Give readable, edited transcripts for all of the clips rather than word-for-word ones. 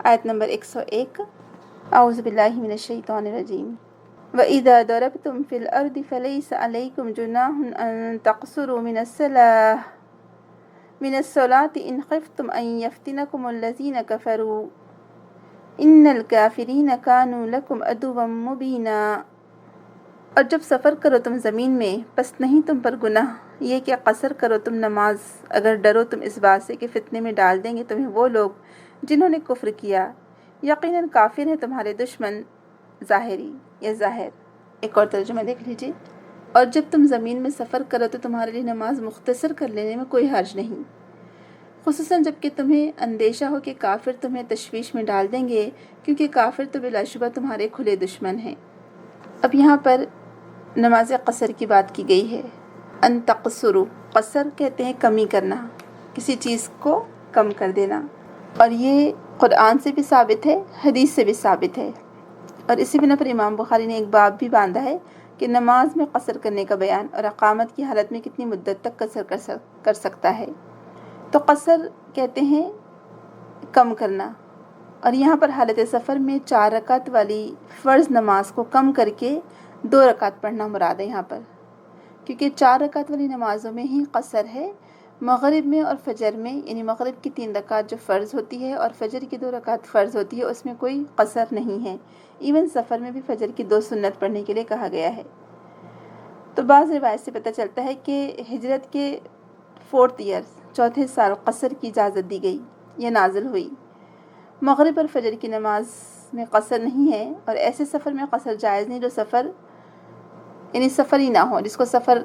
آیت نمبر 101، اعوذ باللہ من الشیطان الرجیم وَإِذَا ضَرَبْتُمْ فِي الْأَرْضِ فَلَيْسَ عَلَيْكُمْ جُنَاحٌ أَن تَقْصُرُوا من الصلاة إن خفتم أن يفتنكم الذين كفروا إن الكافرين كانوا لكم عدوا مبينا۔ اور جب سفر کرو تم زمین میں، بس نہیں تم پر گناہ یہ کہ قصر کرو تم نماز، اگر ڈرو تم اس بات سے کہ فتنے میں ڈال دیں گے تمہیں وہ لوگ جنہوں نے کفر کیا، یقیناً کافر ہیں تمہارے دشمن ظاہری یا ظاہر۔ ایک اور ترجمہ دیکھ لیجیے۔ اور جب تم زمین میں سفر کرو تو تمہارے لیے نماز مختصر کر لینے میں کوئی حرج نہیں، خصوصاً جب کہ تمہیں اندیشہ ہو کہ کافر تمہیں تشویش میں ڈال دیں گے، کیونکہ کافر تو بلا شبہ تمہارے کھلے دشمن ہیں۔ اب یہاں پر نماز قصر کی بات کی گئی ہے۔ ان تقصروا، قصر کہتے ہیں کمی کرنا، کسی چیز کو کم کر دینا، اور یہ قرآن سے بھی ثابت ہے، حدیث سے بھی ثابت ہے۔ اور اسی بنا پر امام بخاری نے ایک باب بھی باندھا ہے کہ نماز میں قصر کرنے کا بیان، اور اقامت کی حالت میں کتنی مدت تک قصر کر سکتا ہے۔ تو قصر کہتے ہیں کم کرنا، اور یہاں پر حالت سفر میں 4 رکعت والی فرض نماز کو کم کر کے 2 رکعت پڑھنا مراد ہے یہاں پر، کیونکہ 4 رکعت والی نمازوں میں ہی قصر ہے۔ مغرب میں اور فجر میں، یعنی مغرب کی 3 رکعت جو فرض ہوتی ہے اور فجر کی 2 رکعت فرض ہوتی ہے، اس میں کوئی قصر نہیں ہے۔ ایون سفر میں بھی فجر کی 2 سنت پڑھنے کے لیے کہا گیا ہے۔ تو بعض روایت سے پتہ چلتا ہے کہ ہجرت کے 4th ایئر، چوتھے سال قصر کی اجازت دی گئی یا نازل ہوئی۔ مغرب اور فجر کی نماز میں قصر نہیں ہے، اور ایسے سفر میں قصر جائز نہیں جو سفر یعنی سفر ہی نہ ہو، جس کو سفر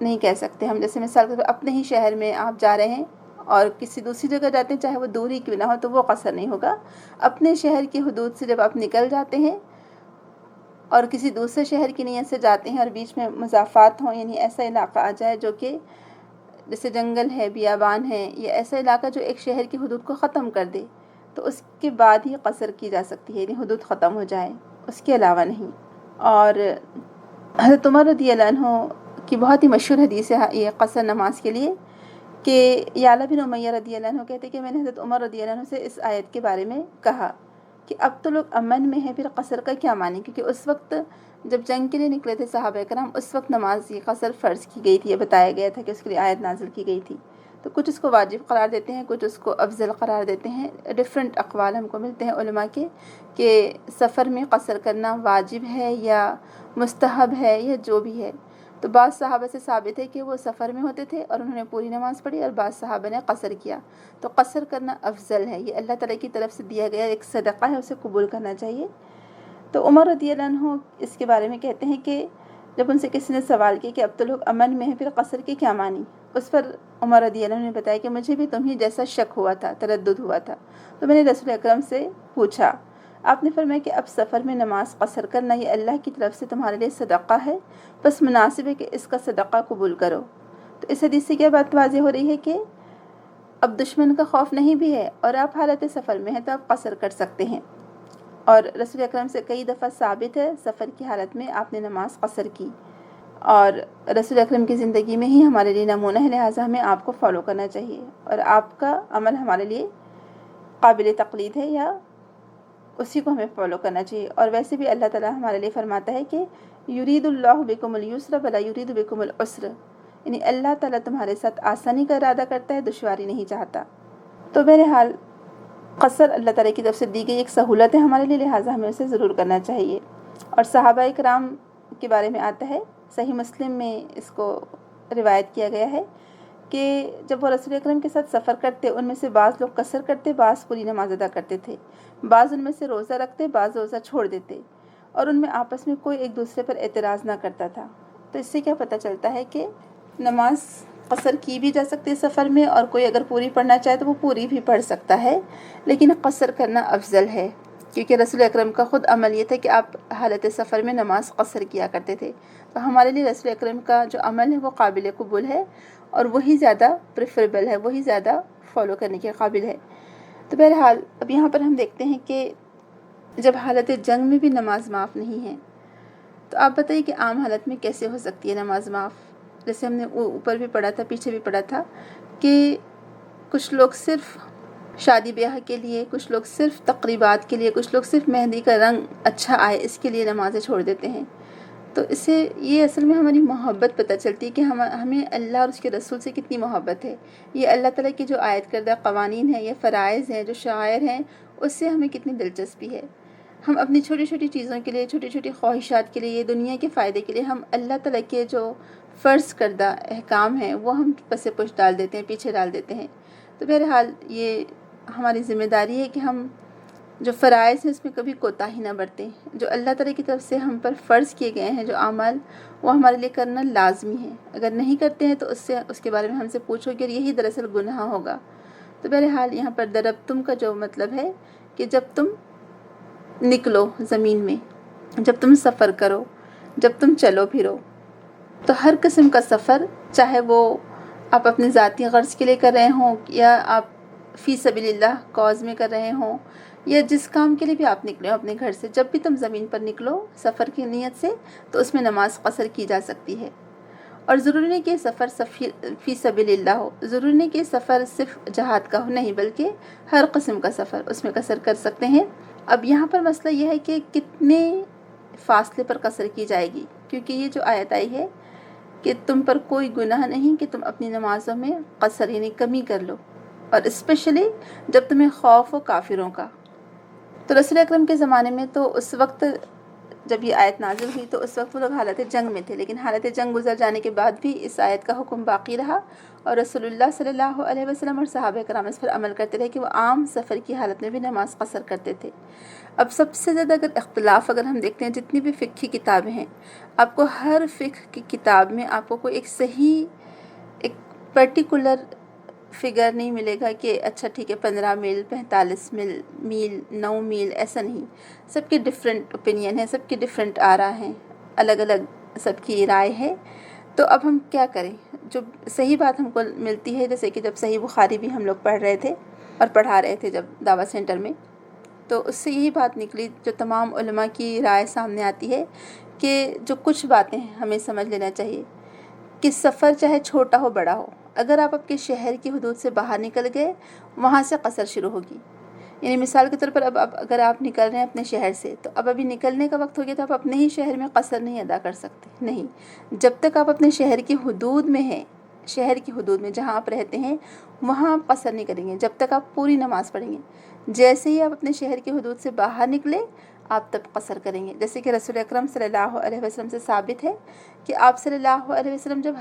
نہیں کہہ سکتے ہم۔ جیسے مثال کے طور پر اپنے ہی شہر میں آپ جا رہے ہیں اور کسی دوسری جگہ جاتے ہیں، چاہے وہ دور ہی کیوں نہ ہو، تو وہ قصر نہیں ہوگا۔ اپنے شہر کی حدود سے جب آپ نکل جاتے ہیں اور کسی دوسرے شہر کی نیت سے جاتے ہیں اور بیچ میں مضافات ہوں، یعنی ایسا علاقہ آ جائے جو کہ جیسے جنگل ہے، بیابان ہے، یا ایسا علاقہ جو ایک شہر کی حدود کو ختم کر دے، تو اس کے بعد ہی قصر کی جا سکتی ہے، یعنی حدود ختم ہو جائے، اس کے علاوہ نہیں۔ اور حضرت عمر رضی اللہ عنہ کی بہت ہی مشہور حدیث ہے یہ قصر نماز کے لیے، کہ یعلا بن امیہ رضی اللہ عنہ کہتے کہ میں نے حضرت عمر رضی اللہ عنہ سے اس آیت کے بارے میں کہا کہ اب تو لوگ امن میں ہیں، پھر قصر کا کیا معنی، کیونکہ اس وقت جب جنگ کے لیے نکلے تھے صحابہ کرام، اس وقت نماز یہ قصر فرض کی گئی تھی، یہ بتایا گیا تھا کہ اس کے لیے آیت نازل کی گئی تھی۔ تو کچھ اس کو واجب قرار دیتے ہیں، کچھ اس کو افضل قرار دیتے ہیں۔ ڈفرینٹ اقوال ہم کو ملتے ہیں علماء کے کہ سفر میں قصر کرنا واجب ہے یا مستحب ہے یا جو بھی ہے۔ تو بعض صحابہ سے ثابت ہے کہ وہ سفر میں ہوتے تھے اور انہوں نے پوری نماز پڑھی، اور بعض صحابہ نے قصر کیا۔ تو قصر کرنا افضل ہے، یہ اللہ تعالیٰ کی طرف سے دیا گیا ایک صدقہ ہے، اسے قبول کرنا چاہیے۔ تو عمر رضی اللہ عنہ اس کے بارے میں کہتے ہیں کہ جب ان سے کسی نے سوال کیا کہ اب تو لوگ امن میں ہیں، پھر قصر کے کیا معنی، اس پر عمر رضی اللہ عنہ نے بتایا کہ مجھے بھی تمہیں جیسا شک ہوا تھا، تردد ہوا تھا، تو میں نے رسول اکرم سے پوچھا۔ آپ نے فرمایا کہ اب سفر میں نماز قصر کرنا یہ اللہ کی طرف سے تمہارے لیے صدقہ ہے، بس مناسب ہے کہ اس کا صدقہ قبول کرو۔ تو اس حدیث سے کیا بات واضح ہو رہی ہے کہ اب دشمن کا خوف نہیں بھی ہے اور آپ حالت سفر میں ہیں تو آپ قصر کر سکتے ہیں۔ اور رسول اکرم سے کئی دفعہ ثابت ہے سفر کی حالت میں آپ نے نماز قصر کی، اور رسول اکرم کی زندگی میں ہی ہمارے لیے نمونہ ہے، لہٰذا ہمیں آپ کو فالو کرنا چاہیے، اور آپ کا عمل ہمارے لیے قابل تقلید ہے، یا اسی کو ہمیں فالو کرنا چاہیے۔ اور ویسے بھی اللہ تعالیٰ ہمارے لیے فرماتا ہے کہ یرید اللہ بکم الیسر ولا یرید بکم العسر، یعنی اللہ تعالیٰ تمہارے ساتھ آسانی کا ارادہ کرتا ہے، دشواری نہیں چاہتا۔ تو بہرحال قصر اللہ تعالیٰ کی طرف سے دی گئی ایک سہولت ہے ہمارے لیے، لہٰذا ہمیں اسے ضرور کرنا چاہیے۔ اور صحابہ کرام کے بارے میں آتا ہے، صحیح مسلم میں اس کو روایت کیا گیا ہے کہ جب وہ رسول اکرم کے ساتھ سفر کرتے، ان میں سے بعض لوگ قصر کرتے، بعض پوری نماز ادا کرتے تھے، بعض ان میں سے روزہ رکھتے، بعض روزہ چھوڑ دیتے، اور ان میں آپس میں کوئی ایک دوسرے پر اعتراض نہ کرتا تھا۔ تو اس سے کیا پتہ چلتا ہے کہ نماز قصر کی بھی جا سکتی ہے سفر میں، اور کوئی اگر پوری پڑھنا چاہے تو وہ پوری بھی پڑھ سکتا ہے، لیکن قصر کرنا افضل ہے، کیونکہ رسول اکرم کا خود عمل یہ تھا کہ آپ حالت سفر میں نماز قصر کیا کرتے تھے۔ تو ہمارے لیے رسول اکرم کا جو عمل ہے وہ قابل قبول ہے، اور وہی زیادہ پریفریبل ہے، وہی زیادہ فالو کرنے کے قابل ہے۔ تو بہرحال اب یہاں پر ہم دیکھتے ہیں کہ جب حالت جنگ میں بھی نماز معاف نہیں ہے، تو آپ بتائیے کہ عام حالت میں کیسے ہو سکتی ہے نماز معاف؟ جیسے ہم نے اوپر بھی پڑھا تھا، پیچھے بھی پڑھا تھا کہ کچھ لوگ صرف شادی بیاہ کے لیے، کچھ لوگ صرف تقریبات کے لیے، کچھ لوگ صرف مہندی کا رنگ اچھا آئے اس کے لیے نمازیں چھوڑ دیتے ہیں۔ تو اس سے یہ اصل میں ہماری محبت پتہ چلتی ہے کہ ہمیں اللہ اور اس کے رسول سے کتنی محبت ہے۔ یہ اللہ تعالیٰ کی جو عائد کردہ قوانین ہیں یا فرائض ہیں، جو شعائر ہیں، اس سے ہمیں کتنی دلچسپی ہے۔ ہم اپنی چھوٹی چھوٹی چیزوں کے لیے، چھوٹی چھوٹی خواہشات کے لیے، یہ دنیا کے فائدے کے لیے ہم اللہ تعالیٰ کے جو فرض کردہ احکام ہیں وہ ہم پس پش ڈال دیتے ہیں، پیچھے ڈال دیتے ہیں۔ تو بہرحال یہ ہماری ذمہ داری ہے کہ ہم جو فرائض ہیں اس میں کبھی کوتاہی نہ برتیں۔ جو اللہ تعالیٰ کی طرف سے ہم پر فرض کیے گئے ہیں جو اعمال، وہ ہمارے لیے کرنا لازمی ہے۔ اگر نہیں کرتے ہیں تو اس کے بارے میں ہم سے پوچھو کہ یہی دراصل گناہ ہوگا۔ تو بہرحال یہاں پر دربتم کا جو مطلب ہے کہ جب تم نکلو زمین میں، جب تم سفر کرو، جب تم چلو پھرو، تو ہر قسم کا سفر، چاہے وہ آپ اپنے ذاتی غرض کے لیے کر رہے ہوں یا آپ فی سبیل اللہ کاز میں کر رہے ہوں، یا جس کام کے لیے بھی آپ نکلے ہو اپنے گھر سے، جب بھی تم زمین پر نکلو سفر کی نیت سے، تو اس میں نماز قصر کی جا سکتی ہے۔ اور ضروری نہیں کہ سفر فی سبیل اللہ ہو، ضروری نہیں کہ سفر صرف جہاد کا ہو، نہیں، بلکہ ہر قسم کا سفر اس میں قصر کر سکتے ہیں۔ اب یہاں پر مسئلہ یہ ہے کہ کتنے فاصلے پر قصر کی جائے گی، کیونکہ یہ جو آیت آئی ہے کہ تم پر کوئی گناہ نہیں کہ تم اپنی نمازوں میں قصر یعنی کمی کر لو، اور اسپیشلی جب تمہیں خوف ہو کافروں کا۔ تو رسول اکرم کے زمانے میں تو اس وقت جب یہ آیت نازل ہوئی تو اس وقت وہ لوگ حالت جنگ میں تھے، لیکن حالت جنگ گزر جانے کے بعد بھی اس آیت کا حکم باقی رہا، اور رسول اللہ صلی اللہ علیہ وسلم اور صحابہ کرام اس پر عمل کرتے رہے کہ وہ عام سفر کی حالت میں بھی نماز قصر کرتے تھے۔ اب سب سے زیادہ اگر ہم دیکھتے ہیں جتنی بھی فقہ کی کتابیں ہیں، آپ کو ہر فقہ کی کتاب میں آپ کو کوئی ایک صحیح ایک پرٹیکولر فگر نہیں ملے گا کہ اچھا ٹھیک ہے 15 میل، 45 میل، 9 میل، ایسا نہیں۔ سب کی ڈیفرنٹ اوپینین ہے، سب کی ڈیفرنٹ آرا ہیں، الگ الگ سب کی رائے ہے۔ تو اب ہم کیا کریں؟ جو صحیح بات ہم کو ملتی ہے، جیسے کہ جب صحیح بخاری بھی ہم لوگ پڑھ رہے تھے اور پڑھا رہے تھے جب دعوت سینٹر میں، تو اس سے یہی بات نکلی جو تمام علماء کی رائے سامنے آتی ہے کہ جو کچھ باتیں ہمیں سمجھ لینا چاہیے کہ سفر چاہے چھوٹا ہو بڑا ہو، اگر آپ کے شہر کی حدود سے باہر نکل گئے، وہاں سے قصر شروع ہوگی۔ یعنی مثال کے طور پر اب اگر آپ نکل رہے ہیں اپنے شہر سے، تو اب ابھی نکلنے کا وقت ہو گیا، تو آپ اپنے ہی شہر میں قصر نہیں ادا کر سکتے، نہیں، جب تک آپ اپنے شہر کی حدود میں ہیں، شہر کی حدود میں جہاں آپ رہتے ہیں وہاں آپ قصر نہیں کریں گے جب تک آپ پوری نماز پڑھیں گے۔ جیسے ہی آپ اپنے شہر کی حدود سے باہر نکلے، آپ تب قصر کریں گے۔ جیسے کہ رسول اکرم صلی اللہ علیہ وسلم سے ثابت ہے کہ آپ صلی اللہ علیہ وسلم جب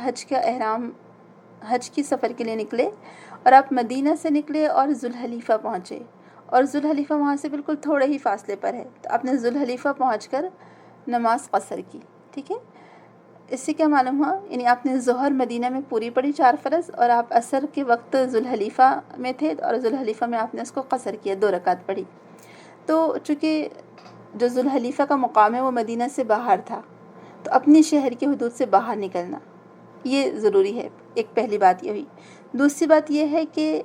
حج کی سفر کے لیے نکلے اور آپ مدینہ سے نکلے اور ذوالحلیفہ پہنچے، اور ذوالحلیفہ وہاں سے بالکل تھوڑے ہی فاصلے پر ہے، تو آپ نے ذوالحلیفہ پہنچ کر نماز قصر کی، ٹھیک ہے۔ اس سے کیا معلوم ہوا؟ یعنی آپ نے ظہر مدینہ میں پوری پڑھی 4 فرض، اور آپ عصر کے وقت ذوالحلیفہ میں تھے، اور ذوالحلیفہ میں آپ نے اس کو قصر کیا، 2 رکعت پڑھی۔ تو چونکہ جو ذوالحلیفہ کا مقام ہے وہ مدینہ سے باہر تھا، تو اپنی شہر کی حدود سے باہر نکلنا یہ ضروری ہے۔ ایک پہلی بات یہ ہوئی۔ دوسری بات یہ ہے کہ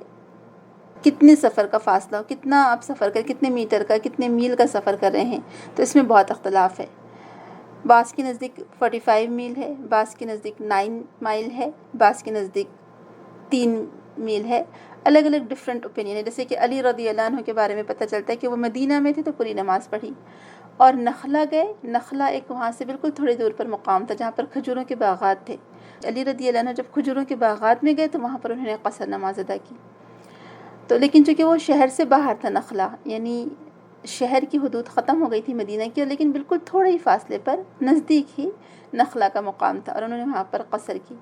کتنے سفر کا فاصلہ ہو، کتنا آپ سفر کر، کتنے میٹر کا، کتنے میل کا سفر کر رہے ہیں، تو اس میں بہت اختلاف ہے۔ بعض کے نزدیک 45 میل ہے، بعض کے نزدیک 9 مائل ہے، بعض کے نزدیک 3 میل ہے، الگ الگ ڈیفرنٹ اوپینین ہے۔ جیسے کہ علی رضی اللہ عنہ کے بارے میں پتہ چلتا ہے کہ وہ مدینہ میں تھے تو پوری نماز پڑھی، اور نخلہ گئے، نخلہ ایک وہاں سے بالکل تھوڑی دور پر مقام تھا جہاں پر کھجوروں کے باغات تھے۔ علی رضی اللہ عنہ جب کھجوروں کے باغات میں گئے تو وہاں پر انہوں نے قصر نماز ادا کی۔ تو لیکن چونکہ وہ شہر سے باہر تھا نخلہ، یعنی شہر کی حدود ختم ہو گئی تھی مدینہ کی، لیکن بالکل تھوڑے ہی فاصلے پر نزدیک ہی نخلہ کا مقام تھا، اور انہوں نے وہاں پر قصر کی۔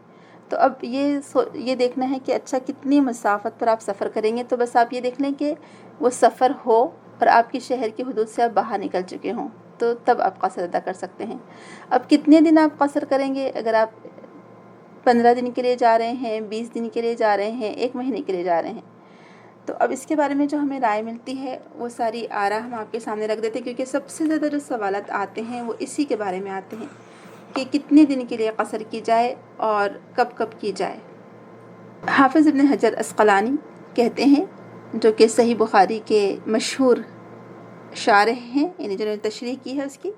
تو اب یہ دیکھنا ہے کہ اچھا کتنی مسافت پر آپ سفر کریں گے، تو بس آپ یہ دیکھ لیں کہ وہ سفر ہو اور آپ کی شہر کی حدود سے آپ باہر نکل چکے ہوں، تو تب آپ قصر ادا کر سکتے ہیں۔ اب کتنے دن آپ قصر کریں گے؟ اگر آپ 15 دن کے لیے جا رہے ہیں، 20 دن کے لیے جا رہے ہیں، 1 مہینے کے لیے جا رہے ہیں، تو اب اس کے بارے میں جو ہمیں رائے ملتی ہے وہ ساری آرا ہم آپ کے سامنے رکھ دیتے ہیں، کیونکہ سب سے زیادہ جو سوالات آتے ہیں وہ اسی کے بارے میں آتے ہیں کہ کتنے دن کے لیے قصر کی جائے اور کب کب کی جائے۔ حافظ ابن حجر عسقلانی کہتے ہیں، جو کہ صحیح بخاری کے مشہور شارح ہیں، یعنی جنہوں نے تشریح کی ہے اس کی،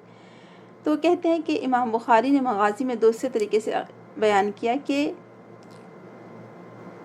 تو کہتے ہیں کہ امام بخاری نے مغازی میں دوسرے طریقے سے بیان کیا کہ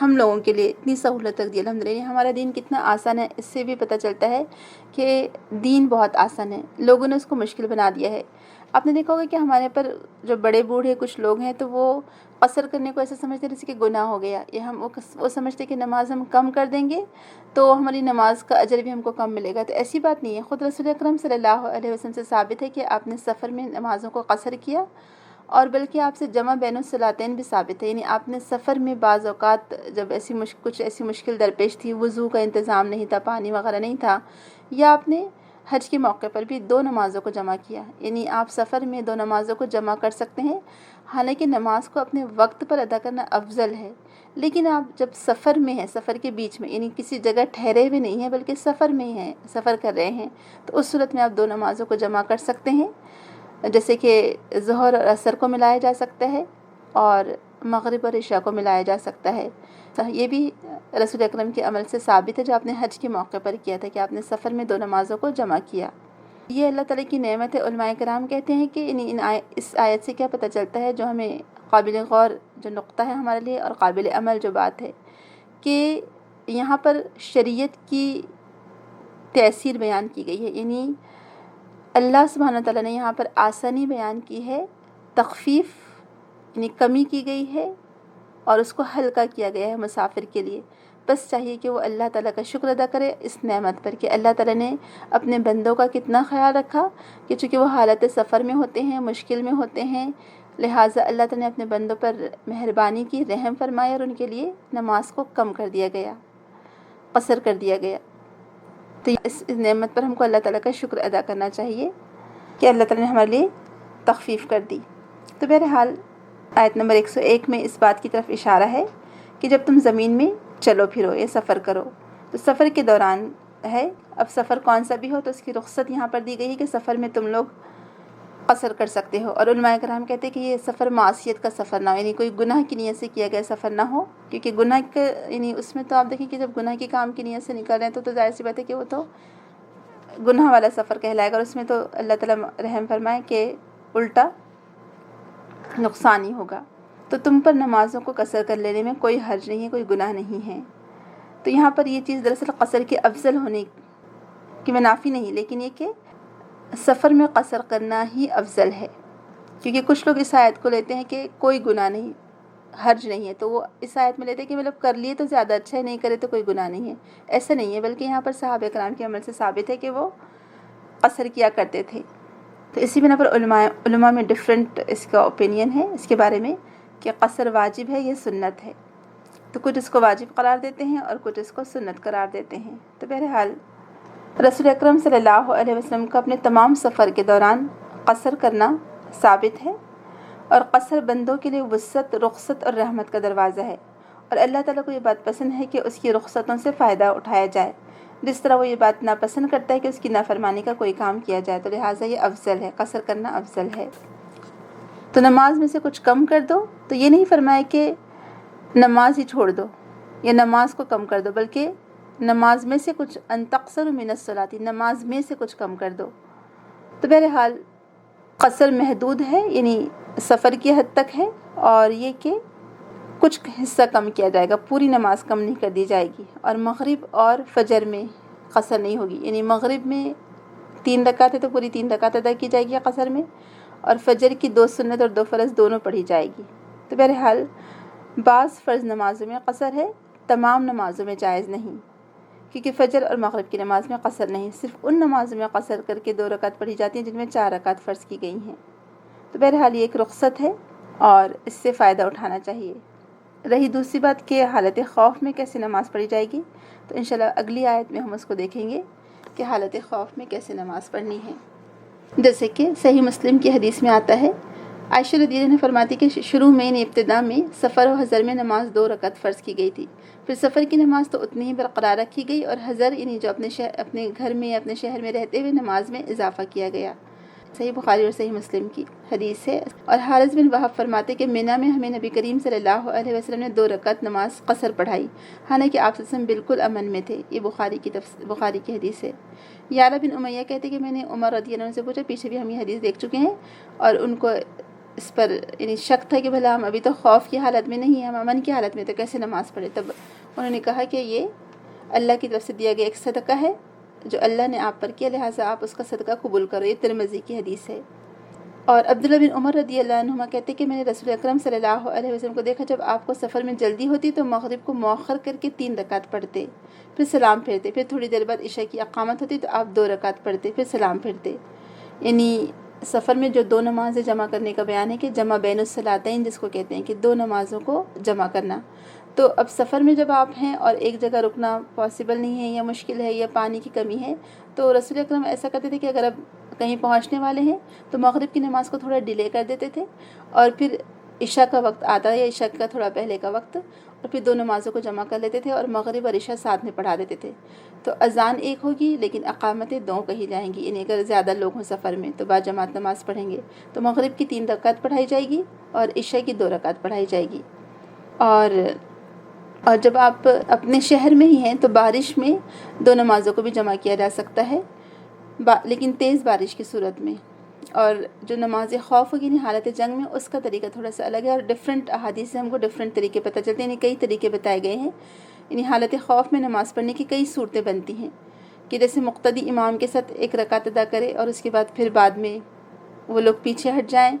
ہم لوگوں کے لیے اتنی سہولت رکھ دی الحمدللہ. ہمارا دین کتنا آسان ہے اس سے بھی پتہ چلتا ہے کہ دین بہت آسان ہے. لوگوں نے اس کو مشکل بنا دیا ہے. آپ نے دیکھا ہوگا کہ ہمارے پر جو بڑے بوڑھے کچھ لوگ ہیں تو وہ قصر کرنے کو ایسا سمجھتے ہیں جیسے کہ گناہ ہو گیا، یا وہ سمجھتے ہیں کہ نماز ہم کم کر دیں گے تو ہماری نماز کا اجر بھی ہم کو کم ملے گا. تو ایسی بات نہیں ہے. خود رسول اکرم صلی اللہ علیہ وسلم سے ثابت ہے کہ آپ نے سفر میں نمازوں کو قصر کیا، اور بلکہ آپ سے جمع بین الصلاتین بھی ثابت ہے. یعنی آپ نے سفر میں بعض اوقات جب کچھ ایسی مشکل درپیش تھی، وضو کا انتظام نہیں تھا، پانی وغیرہ نہیں تھا، یا آپ نے حج کے موقع پر بھی 2 نمازوں کو جمع کیا. یعنی آپ سفر میں 2 نمازوں کو جمع کر سکتے ہیں. حالانکہ نماز کو اپنے وقت پر ادا کرنا افضل ہے، لیکن آپ جب سفر میں ہیں، سفر کے بیچ میں، یعنی کسی جگہ ٹھہرے ہوئے نہیں ہیں بلکہ سفر میں ہیں، سفر کر رہے ہیں، تو اس صورت میں آپ 2 نمازوں کو جمع کر سکتے ہیں. جیسے کہ ظہر اور عصر کو ملایا جا سکتا ہے، اور مغرب اور عشاء کو ملایا جا سکتا ہے. یہ بھی رسول اکرم کے عمل سے ثابت ہے جو آپ نے حج کے موقع پر کیا تھا کہ آپ نے سفر میں 2 نمازوں کو جمع کیا. یہ اللہ تعالیٰ کی نعمت ہے. علماء کرام کہتے ہیں کہ اس آیت سے کیا پتہ چلتا ہے، جو ہمیں قابل غور جو نقطہ ہے ہمارے لیے اور قابل عمل جو بات ہے، کہ یہاں پر شریعت کی تأثیر بیان کی گئی ہے. یعنی اللہ سبحانہ تعالیٰ نے یہاں پر آسانی بیان کی ہے، تخفیف یعنی کمی کی گئی ہے، اور اس کو ہلکا کیا گیا ہے مسافر کے لیے. بس چاہیے کہ وہ اللہ تعالیٰ کا شکر ادا کرے اس نعمت پر کہ اللہ تعالیٰ نے اپنے بندوں کا کتنا خیال رکھا، کہ چونکہ وہ حالت سفر میں ہوتے ہیں، مشکل میں ہوتے ہیں، لہٰذا اللہ تعالیٰ نے اپنے بندوں پر مہربانی کی، رحم فرمایا، اور ان کے لیے نماز کو کم کر دیا گیا، قصر کر دیا گیا. تو اس نعمت پر ہم کو اللہ تعالیٰ کا شکر ادا کرنا چاہیے کہ اللہ تعالیٰ نے ہمارے لیے تخفیف کر دی. تو بہرحال آیت نمبر 101 میں اس بات کی طرف اشارہ ہے کہ جب تم زمین میں چلو پھرو یا سفر کرو، تو سفر کے دوران ہے. اب سفر کون سا بھی ہو تو اس کی رخصت یہاں پر دی گئی ہے کہ سفر میں تم لوگ قصر کر سکتے ہو. اور علماء کرام کہتے ہیں کہ یہ سفر معصیت کا سفر نہ ہو، یعنی کوئی گناہ کی نیت سے کیا گیا سفر نہ ہو، کیونکہ گناہ کا یعنی اس میں تو آپ دیکھیں کہ جب گناہ کے کام کی نیت سے نکل رہے ہیں تو ظاہر سی بات ہے کہ وہ تو گناہ والا سفر کہلائے گا، اور اس میں تو اللہ تعالیٰ رحم فرمائے کہ الٹا نقصان ہی ہوگا. تو تم پر نمازوں کو قصر کر لینے میں کوئی حرج نہیں ہے، کوئی گناہ نہیں ہے. تو یہاں پر یہ چیز دراصل قصر کے افضل ہونے کی منافی نہیں، لیکن یہ کہ سفر میں قصر کرنا ہی افضل ہے. کیونکہ کچھ لوگ اس آیت کو لیتے ہیں کہ کوئی گناہ نہیں، حرج نہیں ہے، تو وہ اس آیت میں لیتے ہیں کہ مطلب کر لیے تو زیادہ اچھا ہے، نہیں کرے تو کوئی گناہ نہیں ہے. ایسا نہیں ہے، بلکہ یہاں پر صحابہ کرام کے عمل سے ثابت ہے کہ وہ قصر کیا کرتے تھے. تو اسی بنا پر علماء میں ڈفرینٹ اس کا اوپینین ہے اس کے بارے میں کہ قصر واجب ہے یا سنت ہے. تو کچھ اس کو واجب قرار دیتے ہیں اور کچھ اس کو سنت قرار دیتے ہیں. تو بہرحال رسول اکرم صلی اللہ علیہ وسلم کا اپنے تمام سفر کے دوران قصر کرنا ثابت ہے، اور قصر بندوں کے لیے وسعت، رخصت اور رحمت کا دروازہ ہے. اور اللہ تعالیٰ کو یہ بات پسند ہے کہ اس کی رخصتوں سے فائدہ اٹھایا جائے، جس طرح وہ یہ بات ناپسند کرتا ہے کہ اس کی نافرمانی کا کوئی کام کیا جائے. تو لہٰذا یہ افضل ہے، قصر کرنا افضل ہے. تو نماز میں سے کچھ کم کر دو، تو یہ نہیں فرمایا کہ نماز ہی چھوڑ دو یا نماز کو کم کر دو، بلکہ نماز میں سے کچھ ان تقصروا من الصلاۃ، نماز میں سے کچھ کم کر دو. تو بہرحال قصر محدود ہے، یعنی سفر کی حد تک ہے، اور یہ کہ کچھ حصہ کم کیا جائے گا، پوری نماز کم نہیں کر دی جائے گی. اور مغرب اور فجر میں قصر نہیں ہوگی، یعنی مغرب میں 3 رکعت ہے تو پوری 3 رکعت ادا کی جائے گی قصر میں، اور فجر کی 2 سنت اور 2 فرض دونوں پڑھی جائے گی. تو بہرحال بعض فرض نمازوں میں قصر ہے، تمام نمازوں میں جائز نہیں، کیونکہ فجر اور مغرب کی نماز میں قصر نہیں، صرف ان نمازوں میں قصر کر کے 2 رکعت پڑھی جاتی ہیں جن میں 4 رکعت فرض کی گئی ہیں. تو بہرحال یہ ایک رخصت ہے اور اس سے فائدہ اٹھانا چاہیے. رہی دوسری بات کہ حالت خوف میں کیسے نماز پڑھی جائے گی، تو انشاءاللہ اگلی آیت میں ہم اس کو دیکھیں گے کہ حالت خوف میں کیسے نماز پڑھنی ہے. جیسے کہ صحیح مسلم کی حدیث میں آتا ہے، عائشہ رضی اللہ عنہا فرماتی کہ شروع میں ابتدا میں سفر و حضر میں نماز 2 رکعت فرض کی گئی تھی، پھر سفر کی نماز تو اتنی ہی برقرار رکھی گئی، اور حضر یعنی جو اپنے گھر میں یا اپنے شہر میں رہتے ہوئے نماز میں اضافہ کیا گیا. صحیح بخاری اور صحیح مسلم کی حدیث ہے. اور حارث بن وہب فرماتے کہ مینا میں ہمیں نبی کریم صلی اللہ علیہ وسلم نے 2 رکعت نماز قصر پڑھائی، حالانکہ آپ صلی اللہ علیہ وسلم بالکل امن میں تھے. یہ بخاری کی حدیث ہے. یعلا بن امیہ کہتے کہ میں نے عمر رضی اللہ عنہ سے پوچھا، پیچھے بھی ہم یہ حدیث دیکھ چکے ہیں، اور ان کو اس پر یعنی شک تھا کہ بھلا ہم ابھی تو خوف کی حالت میں نہیں ہیں، ہم امن کی حالت میں، تو کیسے نماز پڑھے؟ تب انہوں نے کہا کہ یہ اللہ کی طرف سے دیا گیا ایک صدقہ ہے جو اللہ نے آپ پر کیا، لہٰذا آپ اس کا صدقہ قبول کرو۔ یہ ترمذی کی حدیث ہے۔ اور عبداللہ بن عمر رضی اللہ عنہما کہتے کہ میں نے رسول اکرم صلی اللہ علیہ وسلم کو دیکھا، جب آپ کو سفر میں جلدی ہوتی تو مغرب کو مؤخر کر کے 3 رکعت پڑھتے، پھر سلام پھیرتے، پھر تھوڑی دیر بعد عشاء کی اقامت ہوتی تو آپ 2 رکعت پڑھتے، پھر سلام پھیرتے۔ یعنی سفر میں جو 2 نمازیں جمع کرنے کا بیان ہے کہ جمع بین الصلاتین جس کو کہتے ہیں، کہ 2 نمازوں کو جمع کرنا۔ تو اب سفر میں جب آپ ہیں اور ایک جگہ رکنا پاسبل نہیں ہے یا مشکل ہے یا پانی کی کمی ہے، تو رسول اکرم ایسا کرتے تھے کہ اگر اب کہیں پہنچنے والے ہیں تو مغرب کی نماز کو تھوڑا ڈیلے کر دیتے تھے، اور پھر عشاء کا وقت آتا ہے یا عشاء کا تھوڑا پہلے کا وقت، اور پھر 2 نمازوں کو جمع کر لیتے تھے اور مغرب اور عشاء ساتھ میں پڑھا دیتے تھے۔ تو اذان ایک ہوگی لیکن اقامتیں 2 کہی جائیں گی، یعنی اگر زیادہ لوگ ہوں سفر میں تو باجماعت نماز پڑھیں گے، تو مغرب کی 3 رکعت پڑھائی جائے گی اور عشاء کی 2 رکعت پڑھائی جائے گی۔ اور جب آپ اپنے شہر میں ہی ہیں تو بارش میں 2 نمازوں کو بھی جمع کیا جا سکتا ہے، لیکن تیز بارش کی صورت میں۔ اور جو نماز خوف ہوگی حالت جنگ میں، اس کا طریقہ تھوڑا سا الگ ہے، اور ڈفرینٹ احادیث سے ہم کو ڈفرینٹ طریقے پتہ چلتے ہیں، یعنی کئی طریقے بتائے گئے ہیں۔ یعنی حالت خوف میں نماز پڑھنے کی کئی صورتیں بنتی ہیں، کہ جیسے مقتدی امام کے ساتھ 1 رکعت ادا کرے اور اس کے بعد میں وہ لوگ پیچھے ہٹ جائیں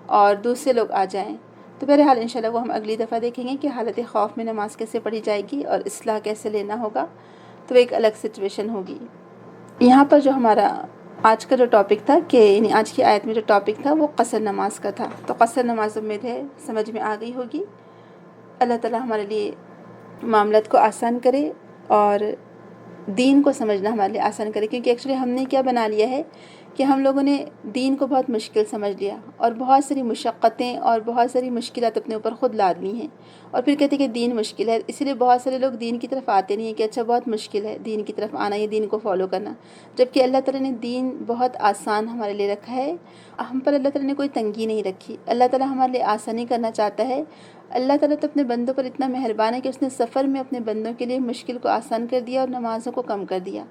اور دوسرے لوگ آ جائیں۔ تو بہرحال انشاءاللہ وہ ہم اگلی دفعہ دیکھیں گے کہ حالت خوف میں نماز کیسے پڑھی جائے گی اور اصلاح کیسے لینا ہوگا، تو ایک الگ سچویشن ہوگی۔ یہاں پر جو ہمارا آج کا جو ٹاپک تھا، کہ یعنی آج کی آیت میں جو ٹاپک تھا وہ قصر نماز کا تھا، تو قصر نماز امید ہے سمجھ میں آ گئی ہوگی۔ اللہ تعالیٰ ہمارے لیے معاملات کو آسان کرے اور دین کو سمجھنا ہمارے لیے آسان کرے، کیونکہ ایکچولی ہم نے کیا بنا لیا ہے کہ ہم لوگوں نے دین کو بہت مشکل سمجھ لیا اور بہت ساری مشقتیں اور بہت ساری مشکلات اپنے اوپر خود لاد لی ہیں، اور پھر کہتے ہیں کہ دین مشکل ہے، اسی لیے بہت سارے لوگ دین کی طرف آتے نہیں ہیں کہ اچھا بہت مشکل ہے دین کی طرف آنا یا دین کو فالو کرنا، جبکہ اللہ تعالیٰ نے دین بہت آسان ہمارے لیے رکھا ہے۔ ہم پر اللہ تعالیٰ نے کوئی تنگی نہیں رکھی، اللہ تعالیٰ ہمارے لیے آسانی کرنا چاہتا ہے۔ اللہ تعالیٰ تو اپنے بندوں پر اتنا مہربان ہے کہ اس نے سفر میں اپنے بندوں کے لیے مشکل کو آسان کر دیا اور نمازوں کو کم کر دیا۔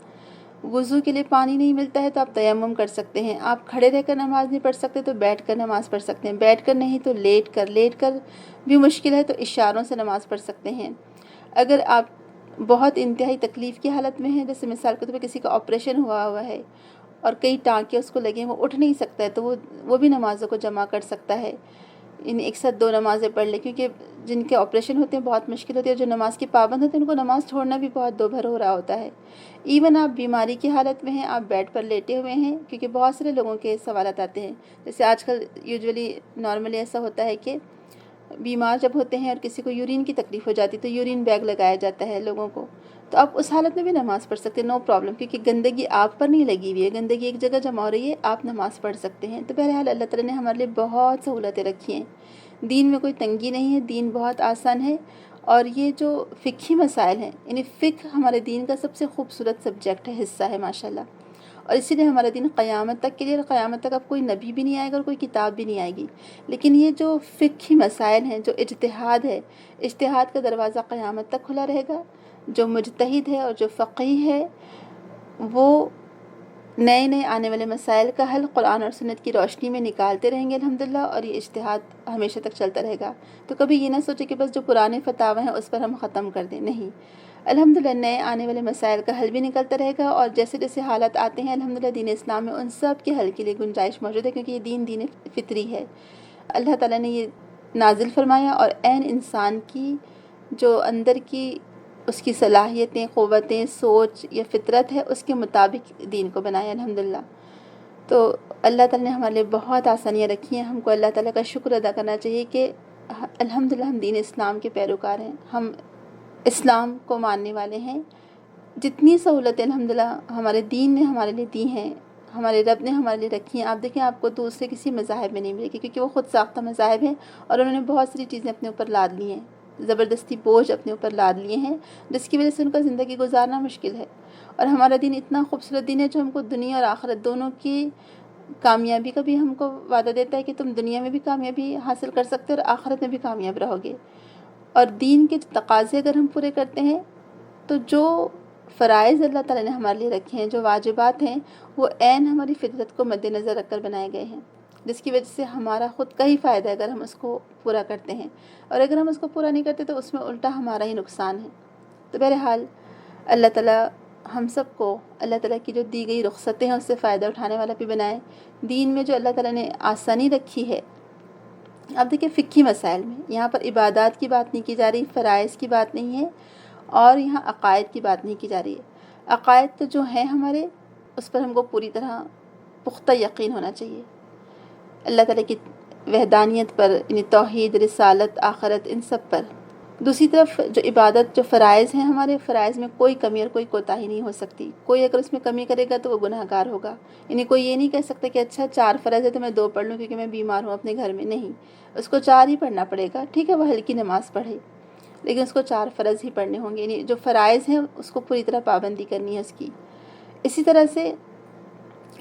وضو کے لیے پانی نہیں ملتا ہے تو آپ تیمم کر سکتے ہیں، آپ کھڑے رہ کر نماز نہیں پڑھ سکتے تو بیٹھ کر نماز پڑھ سکتے ہیں، بیٹھ کر نہیں تو لیٹ کر بھی مشکل ہے تو اشاروں سے نماز پڑھ سکتے ہیں۔ اگر آپ بہت انتہائی تکلیف کی حالت میں ہیں، جیسے مثال کے طور پہ کسی کا آپریشن ہوا ہے اور کئی ٹانکے اس کو لگے ہیں، وہ اٹھ نہیں سکتا ہے، تو وہ بھی نمازوں کو جمع کر سکتا ہے، یعنی ایک ساتھ 2 نمازیں پڑھ لے، کیونکہ جن کے آپریشن ہوتے ہیں بہت مشکل ہوتی ہے، اور جو نماز کے پابند ہوتے ہیں ان کو نماز چھوڑنا بھی بہت دوبھر ہو رہا ہوتا ہے۔ ایون آپ بیماری کی حالت میں ہیں، آپ بیڈ پر لیٹے ہوئے ہیں، کیونکہ بہت سارے لوگوں کے سوالات آتے ہیں، جیسے آج کل یوجولی نارملی ایسا ہوتا ہے کہ بیمار جب ہوتے ہیں اور کسی کو یورین کی تکلیف ہو جاتی ہے تو یورین بیگ لگایا جاتا ہے لوگوں کو، تو آپ اس حالت میں بھی نماز پڑھ سکتے ہیں، نو پرابلم، کیونکہ گندگی آپ پر نہیں لگی ہوئی ہے، گندگی ایک جگہ جمع ہو رہی ہے، آپ نماز پڑھ سکتے ہیں۔ تو بہرحال اللہ تعالیٰ نے ہمارے لیے بہت سہولتیں رکھی ہیں، دین میں کوئی تنگی نہیں ہے، دین بہت آسان ہے۔ اور یہ جو فقہی مسائل ہیں، یعنی فقہ ہمارے دین کا سب سے خوبصورت سبجیکٹ ہے، حصہ ہے ماشاءاللہ، اور اسی لیے ہمارا دین قیامت تک کے لیے، اور قیامت تک اب کوئی نبی بھی نہیں آئے گا اور کوئی کتاب بھی نہیں آئے گی، لیکن یہ جو فقہی مسائل ہیں، جو اجتہاد ہے، اجتہاد کا دروازہ قیامت تک کھلا رہے گا۔ جو مجتہد ہے اور جو فقیہ ہے وہ نئے آنے والے مسائل کا حل قرآن اور سنت کی روشنی میں نکالتے رہیں گے الحمدللہ، اور یہ اجتہاد ہمیشہ تک چلتا رہے گا۔ تو کبھی یہ نہ سوچے کہ بس جو پرانے فتاوی ہیں اس پر ہم ختم کر دیں، نہیں، الحمدللہ نئے آنے والے مسائل کا حل بھی نکلتا رہے گا، اور جیسے جیسے حالات آتے ہیں الحمدللہ دین اسلام میں ان سب کے حل کے لیے گنجائش موجود ہے، کیونکہ یہ دین فطری ہے، اللہ تعالیٰ نے یہ نازل فرمایا، اور عین انسان کی جو اندر کی اس کی صلاحیتیں، قوتیں، سوچ یا فطرت ہے اس کے مطابق دین کو بنایا الحمدللہ۔ تو اللہ تعالیٰ نے ہمارے لیے بہت آسانیاں رکھی ہیں، ہم کو اللہ تعالیٰ کا شکر ادا کرنا چاہیے کہ الحمدللہ ہم دین اسلام کے پیروکار ہیں، ہم اسلام کو ماننے والے ہیں۔ جتنی سہولتیں الحمدللہ ہمارے دین نے ہمارے لیے دی ہیں، ہمارے رب نے ہمارے لیے رکھی ہیں، آپ دیکھیں آپ کو دوسرے کسی مذاہب میں نہیں ملے گی، کیونکہ وہ خود ساختہ مذاہب ہیں اور انہوں نے بہت ساری چیزیں اپنے اوپر لاد لی ہیں، زبردستی بوجھ اپنے اوپر لاد لیے ہیں، جس کی وجہ سے ان کا زندگی گزارنا مشکل ہے۔ اور ہمارا دین اتنا خوبصورت دین ہے جو ہم کو دنیا اور آخرت دونوں کی کامیابی کا بھی ہم کو وعدہ دیتا ہے کہ تم دنیا میں بھی کامیابی حاصل کر سکتے ہو اور آخرت میں بھی کامیاب رہو گے۔ اور دین کے تقاضے اگر ہم پورے کرتے ہیں تو جو فرائض اللہ تعالیٰ نے ہمارے لیے رکھے ہیں، جو واجبات ہیں، وہ عین ہماری فطرت کو مد نظر رکھ کر بنائے گئے ہیں۔ جس کی وجہ سے ہمارا خود کا ہی فائدہ ہے اگر ہم اس کو پورا کرتے ہیں، اور اگر ہم اس کو پورا نہیں کرتے تو اس میں الٹا ہمارا ہی نقصان ہے۔ تو بہرحال اللہ تعالیٰ ہم سب کو اللہ تعالیٰ کی جو دی گئی رخصتیں ہیں اس سے فائدہ اٹھانے والا بھی بنائیں۔ دین میں جو اللہ تعالیٰ نے آسانی رکھی ہے، اب دیکھیں فقہی مسائل میں یہاں پر عبادات کی بات نہیں کی جا رہی، فرائض کی بات نہیں ہے، اور یہاں عقائد کی بات نہیں کی جا رہی ہے۔ عقائد تو جو ہیں ہمارے، اس پر ہم کو پوری طرح پختہ یقین ہونا چاہیے، اللہ تعالیٰ کی وحدانیت پر، یعنی توحید، رسالت، آخرت، ان سب پر۔ دوسری طرف جو عبادت، جو فرائض ہیں ہمارے، فرائض میں کوئی کمی اور کوئی کوتاہی نہیں ہو سکتی۔ کوئی اگر اس میں کمی کرے گا تو وہ گناہ گار ہوگا، یعنی کوئی یہ نہیں کہہ سکتا کہ اچھا 4 فرض ہے تو میں 2 پڑھ لوں کیونکہ میں بیمار ہوں اپنے گھر میں، نہیں، اس کو 4 ہی پڑھنا پڑے گا۔ ٹھیک ہے وہ ہلکی نماز پڑھے لیکن اس کو 4 فرض ہی پڑھنے ہوں گے، یعنی جو فرائض ہیں اس کو پوری طرح پابندی کرنی ہے اس کی۔ اسی طرح سے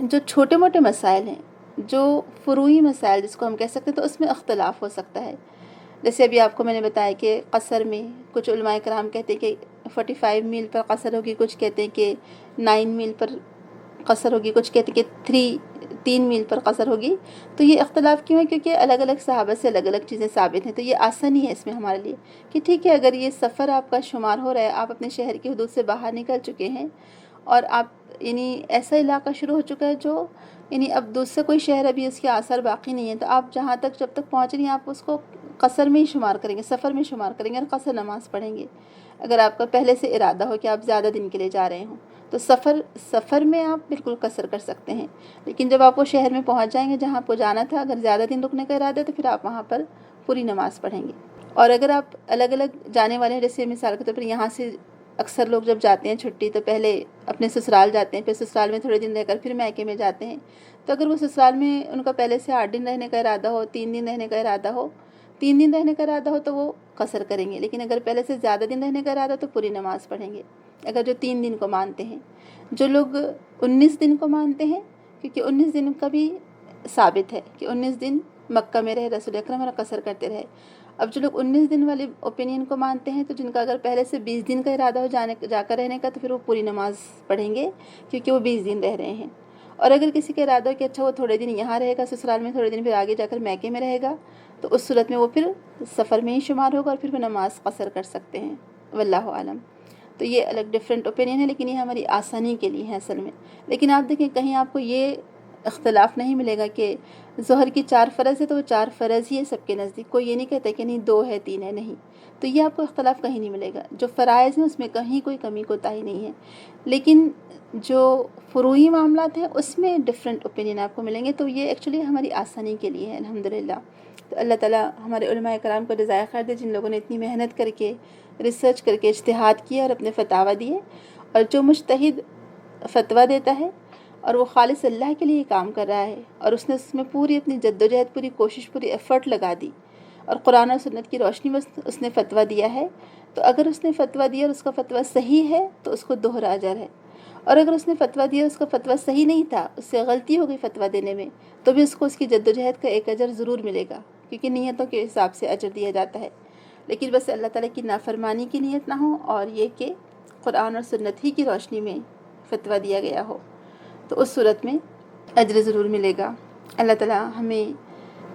جو چھوٹے موٹے مسائل ہیں، جو فروعی مسائل جس کو ہم کہہ سکتے ہیں، تو اس میں اختلاف ہو سکتا ہے۔ جیسے ابھی آپ کو میں نے بتایا کہ قصر میں کچھ علماء کرام کہتے ہیں کہ 45 میل پر قصر ہوگی، کچھ کہتے ہیں کہ 9 میل پر قصر ہوگی، کچھ کہتے ہیں کہ 3 میل پر قصر ہوگی۔ تو یہ اختلاف کیوں ہے؟ کیونکہ الگ الگ صحابہ سے الگ الگ چیزیں ثابت ہیں۔ تو یہ آسانی ہے اس میں ہمارے لیے کہ ٹھیک ہے، اگر یہ سفر آپ کا شمار ہو رہا ہے، آپ اپنے شہر کی حدود سے باہر نکل چکے ہیں اور آپ یعنی ایسا علاقہ شروع ہو چکا ہے جو یعنی اب دوسرا کوئی شہر ابھی اس کے آثار باقی نہیں ہے، تو آپ جہاں تک جب تک پہنچ رہی ہیں آپ اس کو قصر میں ہی شمار کریں گے، سفر میں شمار کریں گے اور قصر نماز پڑھیں گے۔ اگر آپ کا پہلے سے ارادہ ہو کہ آپ زیادہ دن کے لیے جا رہے ہوں تو سفر میں آپ بالکل قصر کر سکتے ہیں، لیکن جب آپ وہ شہر میں پہنچ جائیں گے جہاں آپ کو جانا تھا، اگر زیادہ دن رکنے کا ارادہ ہے تو پھر آپ وہاں پر پوری نماز پڑھیں گے۔ اور اگر آپ الگ الگ جانے والے ہیں، جیسے مثال کے طور پر یہاں سے اکثر لوگ جب جاتے ہیں چھٹی تو پہلے اپنے سسرال جاتے ہیں، پھر سسرال میں تھوڑے دن رہ کر پھر میکے میں جاتے ہیں، تو اگر وہ سسرال میں ان کا پہلے سے 8 دن رہنے کا ارادہ ہو، 3 دن رہنے کا ارادہ ہو، 3 دن رہنے کا ارادہ ہو تو وہ قصر کریں گے، لیکن اگر پہلے سے زیادہ دن رہنے کا ارادہ تو پوری نماز پڑھیں گے، اگر جو 3 دن کو مانتے ہیں۔ جو لوگ 19 دن کو مانتے ہیں، کیونکہ 19 دن کا بھی ثابت ہے کہ 19 دن مکہ میں رہے رسول اکرم اور قصر کرتے رہے۔ اب جو لوگ 19 دن والے اوپینین کو مانتے ہیں، تو جن کا اگر پہلے سے 20 دن کا ارادہ ہو جا کر رہنے کا تو پھر وہ پوری نماز پڑھیں گے کیونکہ وہ 20 دن رہ رہے ہیں۔ اور اگر کسی کا ارادہ ہو کہ اچھا وہ تھوڑے دن یہاں رہے گا سسرال میں، تھوڑے دن پھر آگے جا کر میکے میں رہے گا، تو اس صورت میں وہ پھر سفر میں ہی شمار ہوگا اور پھر وہ نماز قصر کر سکتے ہیں، واللہ عالم۔ تو یہ الگ ڈیفرنٹ اوپینین ہے، لیکن یہ ہماری آسانی کے لیے ہے اصل میں۔ لیکن آپ دیکھیں کہیں آپ کو یہ اختلاف نہیں ملے گا کہ ظہر کی 4 فرض ہے تو وہ 4 فرض ہی ہے سب کے نزدیک، کوئی یہ نہیں کہتا کہ نہیں 2 ہے 3 ہے، نہیں۔ تو یہ آپ کو اختلاف کہیں نہیں ملے گا، جو فرائض ہیں اس میں کہیں کوئی کمی کوتاہی نہیں ہے، لیکن جو فروعی معاملات ہیں اس میں ڈفرینٹ اوپینین آپ کو ملیں گے۔ تو یہ ایکچولی ہماری آسانی کے لیے ہے، الحمدللہ۔ تو اللہ تعالیٰ ہمارے علماء کرام کو جزائے خیر دے، جن لوگوں نے اتنی محنت کر کے، ریسرچ کر کے اجتہاد کیا اور اپنے فتاویٰ دیے، اور جو مجتہد فتویٰ دیتا ہے اور وہ خالص اللہ کے لیے کام کر رہا ہے اور اس نے اس میں پوری اپنی جدوجہد، پوری کوشش، پوری ایفرٹ لگا دی اور قرآن اور سنت کی روشنی میں اس نے فتویٰ دیا ہے، تو اگر اس نے فتویٰ دیا اور اس کا فتویٰ صحیح ہے تو اس کو دوہرا اجر ہے، اور اگر اس نے فتویٰ دیا اس کا فتویٰ صحیح نہیں تھا، اس سے غلطی ہو گئی فتویٰ دینے میں، تو بھی اس کو اس کی جدوجہد کا ایک اجر ضرور ملے گا، کیونکہ نیتوں کے حساب سے اجر دیا جاتا ہے۔ لیکن بس اللہ تعالیٰ کی نافرمانی کی نیت نہ ہو اور یہ کہ قرآن اور سنت ہی کی روشنی میں فتویٰ دیا گیا ہو، تو اس صورت میں اجر ضرور ملے گا۔ اللہ تعالیٰ ہمیں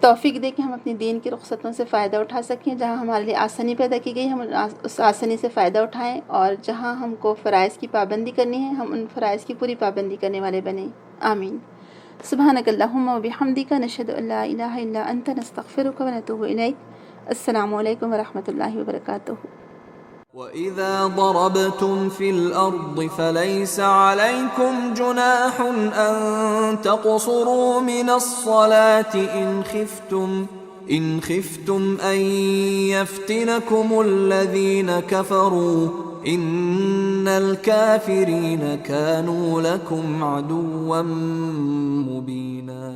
توفیق دے کہ ہم اپنی دین کی رخصتوں سے فائدہ اٹھا سکیں، جہاں ہمارے لیے آسانی پیدا کی گئی ہم اس آسانی سے فائدہ اٹھائیں، اور جہاں ہم کو فرائض کی پابندی کرنی ہے ہم ان فرائض کی پوری پابندی کرنے والے بنیں، آمین۔ سبحانک اللہم و بحمدک، نشہد ان لا الہ الا انت، نستغفرک و نتوب الیک۔ السلام علیکم ورحمۃ اللہ وبرکاتہ۔ وَإِذَا ضَرَبْتُمْ فِي الْأَرْضِ فَلَيْسَ عَلَيْكُمْ جُنَاحٌ أَن تَقْصُرُوا مِنَ الصَّلَاةِ إِنْ خِفْتُمْ أَن يَفْتِنَكُمُ الَّذِينَ كَفَرُوا إِنَّ الْكَافِرِينَ كَانُوا لَكُمْ عَدُوًّا مُبِينًا۔